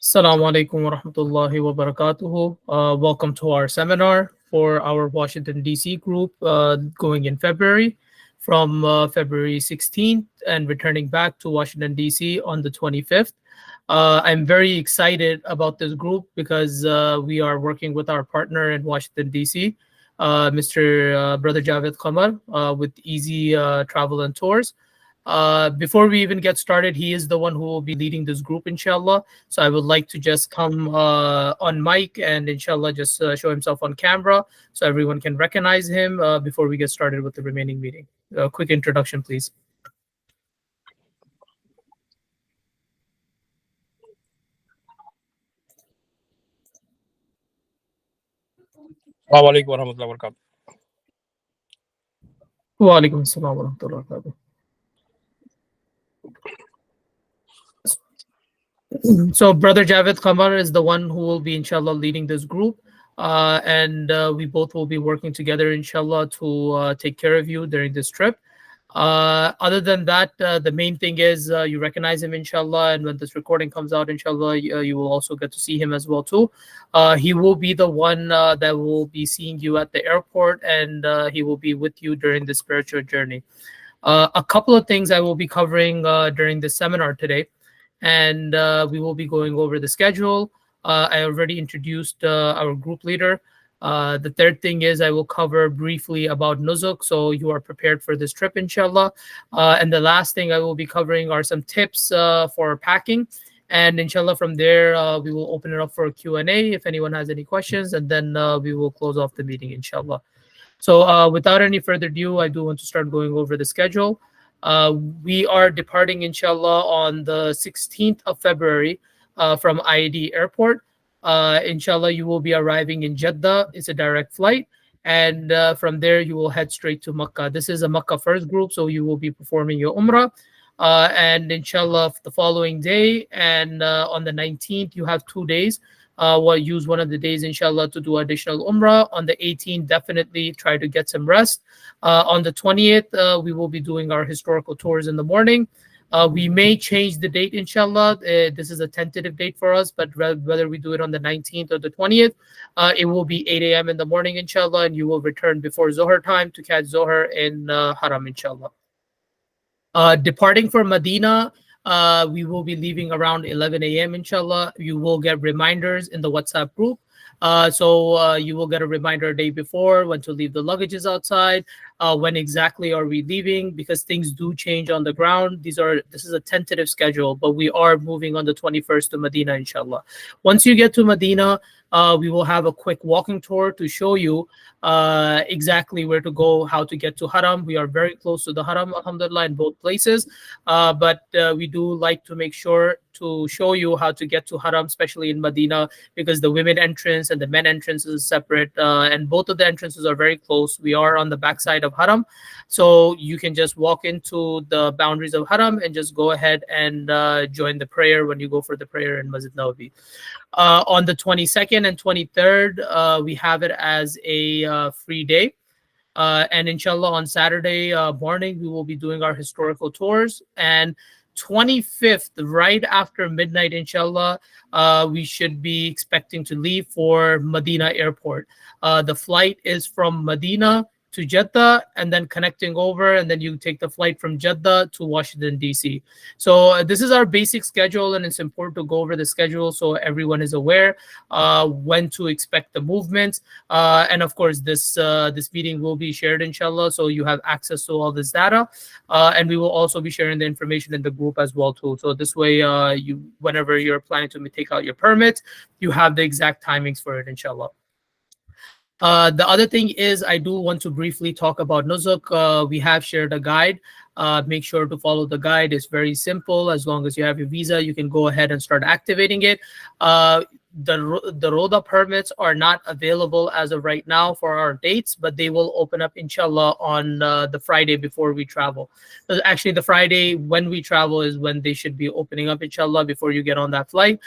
Assalamu alaikum wa rahmatullahi wa barakatuhu. Welcome to our seminar for our Washington, D.C. group going in February from February 16th and returning back to Washington, D.C. on the 25th. I'm very excited about this group because we are working with our partner in Washington, D.C., Mr. Brother Javed Qamar with Easy Travel and Tours. Before we even get started, he is the one who will be leading this group, inshallah. So I would like to just come on mic and inshallah just show himself on camera so everyone can recognize him before we get started with the remaining meeting. Quick introduction, please. Assalamu alaikum warahmatullahi wabarakatuh. Wa alaikum assalam wa rahmatullahi wa barakatuh. So Brother Javed Qamar is the one who will be inshallah leading this group. And we both will be working together inshallah to take care of you during this trip. Other than that, the main thing is you recognize him inshallah, and when this recording comes out inshallah, you will also get to see him as well too. He will be the one that will be seeing you at the airport, and he will be with you during the spiritual journey. A couple of things I will be covering during this seminar today, and we will be going over the schedule. I already introduced our group leader. The third thing is I will cover briefly about Nuzuk, so you are prepared for this trip, inshallah. And the last thing I will be covering are some tips for packing. And inshallah, from there, we will open it up for a Q&A if anyone has any questions, and then we will close off the meeting, inshallah. So without any further ado, I do want to start going over the schedule. We are departing, inshallah, on the 16th of February from IAD airport. Inshallah, you will be arriving in Jeddah. It's a direct flight. And from there, you will head straight to Makkah. This is a Makkah first group, so you will be performing your Umrah. And inshallah, the following day and on the 19th, you have 2 days. Use one of the days, inshallah, to do additional Umrah. On the 18th, definitely try to get some rest. On the 20th, we will be doing our historical tours in the morning. We may change the date, inshallah. This is a tentative date for us, but whether we do it on the 19th or the 20th, it will be 8 a.m. in the morning, inshallah, and you will return before Zohar time to catch Zohar in Haram, inshallah. Departing for Medina, we will be leaving around 11 a.m. inshallah. You will get reminders in the WhatsApp group. So you will get a reminder a day before when to leave the luggages outside, when exactly are we leaving, because things do change on the ground. This is a tentative schedule, but we are moving on the 21st to Medina, inshallah. Once you get to Medina, we will have a quick walking tour to show you exactly where to go, how to get to Haram. We are very close to the Haram, alhamdulillah, in both places. But we do like to make sure to show you how to get to Haram, especially in Medina, because the women entrance and the men entrance is separate, and both of the entrances are very close. We are on the backside of Haram, so you can just walk into the boundaries of Haram and just go ahead and join the prayer when you go for the prayer in Masjid Nawawi. On the 22nd and 23rd, we have it as a free day. And inshallah, on Saturday morning, we will be doing our historical tours. And 25th, right after midnight, inshallah, we should be expecting to leave for Medina airport. The flight is from Medina to Jeddah and then connecting over, and then you take the flight from Jeddah to Washington, D.C. So this is our basic schedule, and it's important to go over the schedule so everyone is aware when to expect the movements. And of course, this meeting will be shared, inshallah, so you have access to all this data. And we will also be sharing the information in the group as well too. So this way, whenever you're planning to take out your permit, you have the exact timings for it, inshallah. The other thing is I do want to briefly talk about Nuzuk. We have shared a guide. Make sure to follow the guide. It's very simple. As long as you have your visa, you can go ahead and start activating it. the Roda permits are not available as of right now for our dates, but they will open up inshallah on the Friday before we travel. Actually, the Friday when we travel is when they should be opening up inshallah. Before you get on that flight,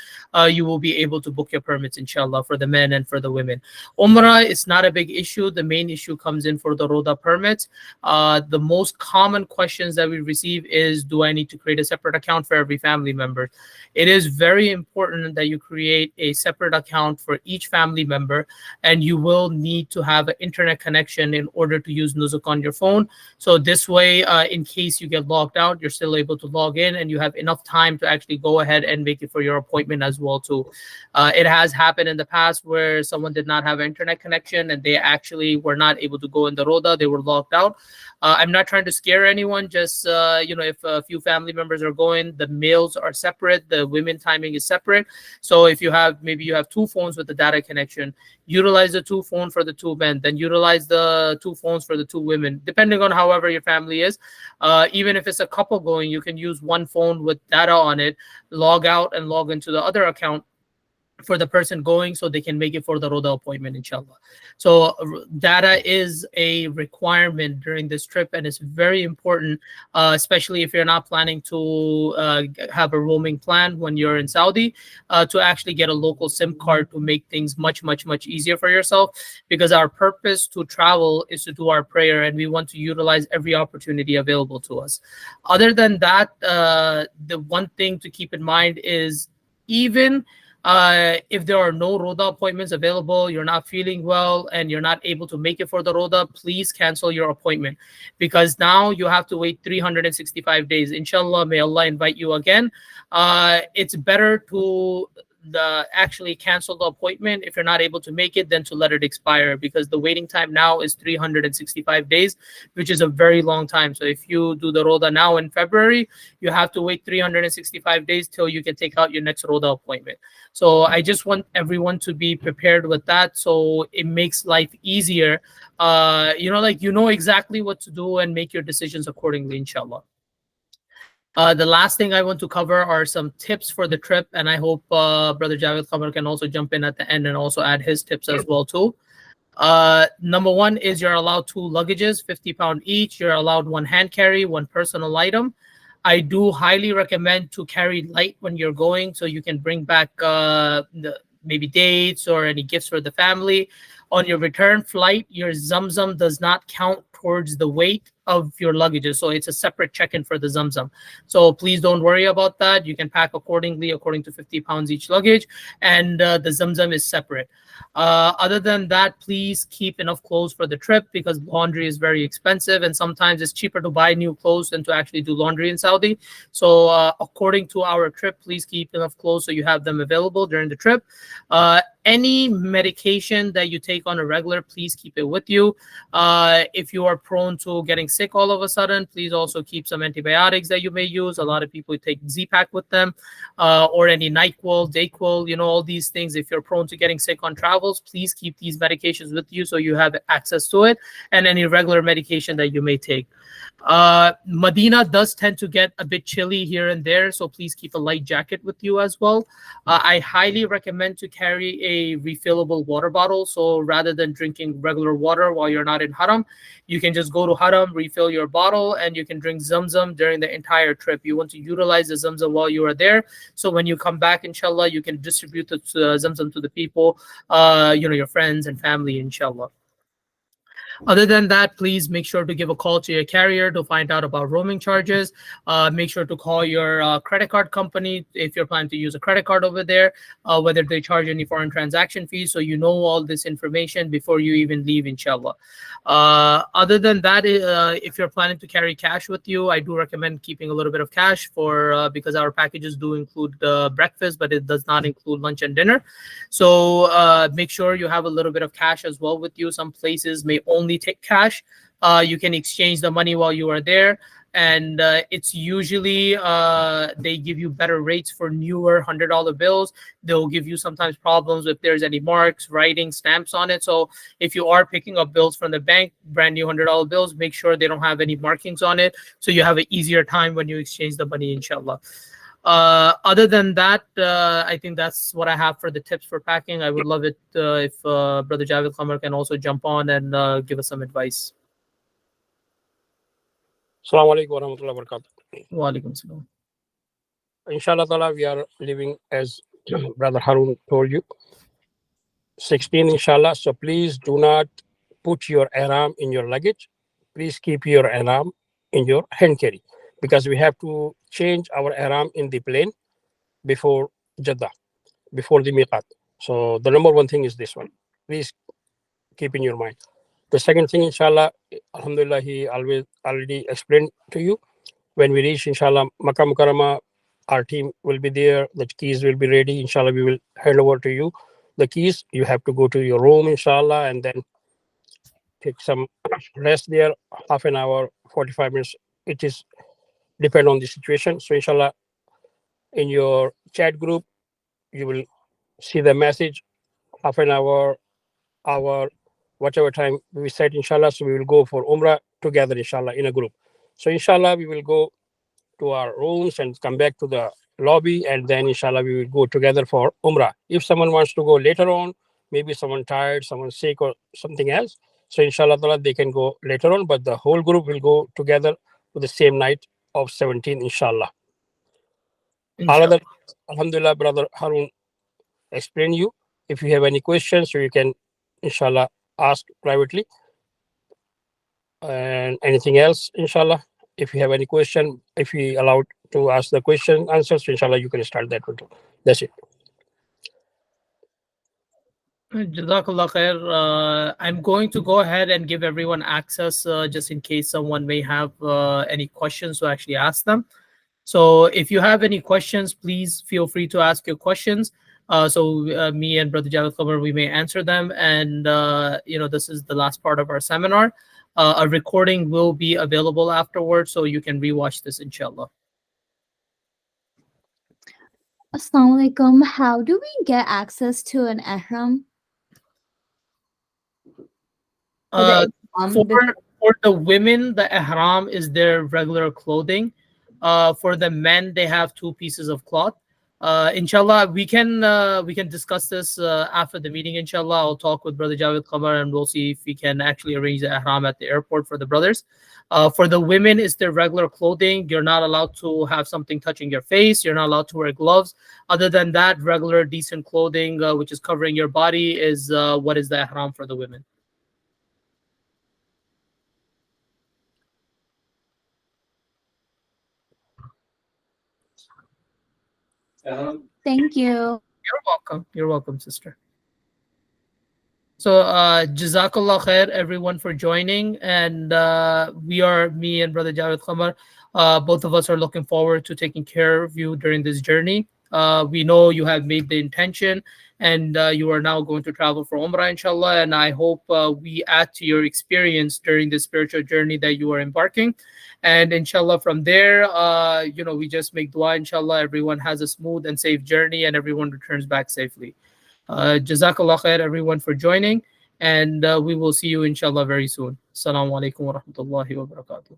you will be able to book your permits inshallah for the men and for the women. Umrah is not a big issue. The main issue comes in for the Roda permits. The most common questions that we receive is, do I need to create a separate account for every family member? It is very important that you create a separate account for each family member, and you will need to have an internet connection in order to use Nuzuk on your phone. So this way, in case you get logged out, you're still able to log in, and you have enough time to actually go ahead and make it for your appointment as well too. It has happened in the past where someone did not have an internet connection and they actually were not able to go in the Roda. They were logged out. I'm not trying to scare anyone. Just if a few family members are going, the males are separate, the women timing is separate. So if you have maybe you have two phones with the data connection, utilize the two phone for the two men, then utilize the two phones for the two women, depending on however your family is. Even if it's a couple going, you can use one phone with data on it, log out and log into the other account for the person going so they can make it for the Roda appointment inshallah. So data is a requirement during this trip, and it's very important, especially if you're not planning to have a roaming plan when you're in Saudi, to actually get a local SIM card to make things much easier for yourself, because our purpose to travel is to do our prayer, and we want to utilize every opportunity available to us. Other than that, the one thing to keep in mind is, even if there are no Roda appointments available, you're not feeling well, and you're not able to make it for the Roda, please cancel your appointment, because now you have to wait 365 days. Inshallah, may Allah invite you again. It's better to actually cancel the appointment if you're not able to make it than to let it expire, because the waiting time now is 365 days, which is a very long time. So if you do the Roda now in February, you have to wait 365 days till you can take out your next Roda appointment. So I just want everyone to be prepared with that, so it makes life easier. You know exactly what to do and make your decisions accordingly, inshallah. The last thing I want to cover are some tips for the trip, and I hope Brother Javed Khamar can also jump in at the end and also add his tips as well too. Number one is you're allowed two luggages, 50 pounds each. You're allowed one hand carry, one personal item. I do highly recommend to carry light when you're going, so you can bring back maybe dates or any gifts for the family. On your return flight, your Zamzam does not count towards the weight of your luggages, so it's a separate check-in for the Zamzam. So please don't worry about that. You can pack accordingly, according to 50 pounds each luggage, and the Zamzam is separate. Other than that, please keep enough clothes for the trip, because laundry is very expensive, and sometimes it's cheaper to buy new clothes than to actually do laundry in Saudi. So according to our trip, please keep enough clothes so you have them available during the trip. Any medication that you take on a regular, please keep it with you. If you are prone to getting sick all of a sudden, please also keep some antibiotics that you may use. A lot of people take Z-Pack with them, or any NyQuil, Dayquil, all these things. If you're prone to getting sick on travels, please keep these medications with you so you have access to it, and any regular medication that you may take. Medina does tend to get a bit chilly here and there, so please keep a light jacket with you as well. I highly recommend to carry a refillable water bottle. So rather than drinking regular water while you're not in Haram, you can just go to Haram, refill your bottle, and you can drink Zamzam during the entire trip. You want to utilize the Zamzam while you are there, so when you come back, inshallah, you can distribute the Zamzam to the people, your friends and family, inshallah. Other than that, please make sure to give a call to your carrier to find out about roaming charges. Make sure to call your credit card company if you're planning to use a credit card over there, whether they charge any foreign transaction fees, so you know all this information before you even leave, inshallah. Other than that, if you're planning to carry cash with you, I do recommend keeping a little bit of cash because our packages do include breakfast, but it does not include lunch and dinner. So make sure you have a little bit of cash as well with you. Some places may only take cash. You can exchange the money while you are there, and it's usually they give you better rates for newer $100 bills. They'll give you sometimes problems if there's any marks, writing, stamps on it. So if you are picking up bills from the bank, brand new $100 bills, make sure they don't have any markings on it, so you have an easier time when you exchange the money, inshallah. Other than that, I think that's what I have for the tips for packing. I would love it if Brother Javed Khamar can also jump on and give us some advice. Assalamu alaikum warahmatullahi wabarakatuh. Wa alaikum salam. Inshallah ta'ala, we are living as Brother Harun told you, 16 inshallah. So please do not put your ihram in your luggage. Please keep your ihram in your hand carry, because we have to change our ihram in the plane before Jeddah, before the miqat. So the number one thing is this one. Please keep in your mind. The second thing, inshallah, alhamdulillah, he always already explained to you. When we reach, inshallah, Makkah Mukarramah, our team will be there. The keys will be ready. Inshallah, we will hand over to you the keys. You have to go to your room, inshallah, and then take some rest there, half an hour, 45 minutes. It is depend on the situation. So, inshallah, in your chat group, you will see the message, half an hour, whatever time we set, inshallah. So we will go for Umrah together, inshallah, in a group. So, inshallah, we will go to our rooms and come back to the lobby, and then inshallah we will go together for Umrah. If someone wants to go later on, maybe someone tired, someone sick, or something else, so inshallah ta'ala, they can go later on, but the whole group will go together to the same night of 17, inshallah. All Inshallah. other, alhamdulillah, Brother Harun explain you. If you have any questions, so you can inshallah ask privately, and anything else, inshallah. If you have any question, if you allowed to ask the question answers, inshallah, you can start that one too. That's it. Jazakallah khair. I'm going to go ahead and give everyone access just in case someone may have any questions to actually ask them. So if you have any questions, please feel free to ask your questions. So me and Brother Javed Khabar, we may answer them. And this is the last part of our seminar. A recording will be available afterwards, so you can rewatch this, inshallah. Assalamu alaikum. How do we get access to an ihram? For Uh, the ihram for before- for the women, the ihram is their regular clothing. For the men, they have two pieces of cloth. Inshallah, we can discuss this after the meeting. Inshallah, I'll talk with Brother Javed Khamar and we'll see if we can actually arrange the ihram at the airport for the brothers. For the women, it's their regular clothing. You're not allowed to have something touching your face. You're not allowed to wear gloves. Other than that, regular decent clothing, which is covering your body, is what is the ihram for the women. Thank you. You're welcome. You're welcome, sister. So, Jazakallah khair, everyone, for joining. And me and Brother Javed Khamar, both of us are looking forward to taking care of you during this journey. We know you have made the intention and you are now going to travel for Umrah, inshallah. And I hope we add to your experience during this spiritual journey that you are embarking. And inshallah, from there, we just make dua, inshallah, everyone has a smooth and safe journey and everyone returns back safely. Jazakallah khair, everyone, for joining. And we will see you, inshallah, very soon. Assalamu alaikum wa rahmatullahi wa barakatuh.